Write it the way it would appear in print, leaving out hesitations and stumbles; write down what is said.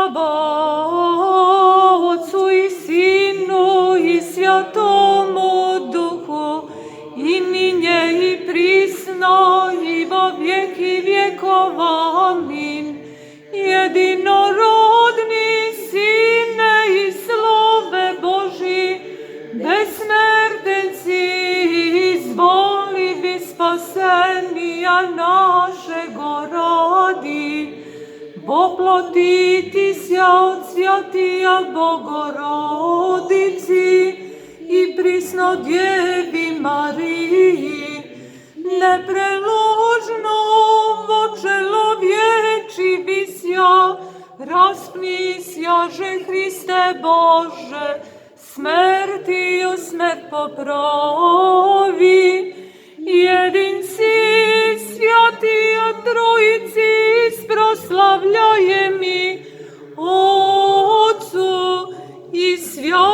Slava Otcu i Sinu i Svjatomu Duhu, i ninje i prisno i vo vjeki vjekova. Amin. Jedinorodni Sine i slove Boži, besmrtenci, izvoli bi spasenija našego radi. Poplotiti sja od svjatija Bogorodici i prisno Djevi Mariji, nepreložno vo čelovječi visja, raspni sjaže Hriste Bože, smrti o smrt popravi. Jedinci svjatija Trojici proslavljaje mi, Otcu i Svjatomu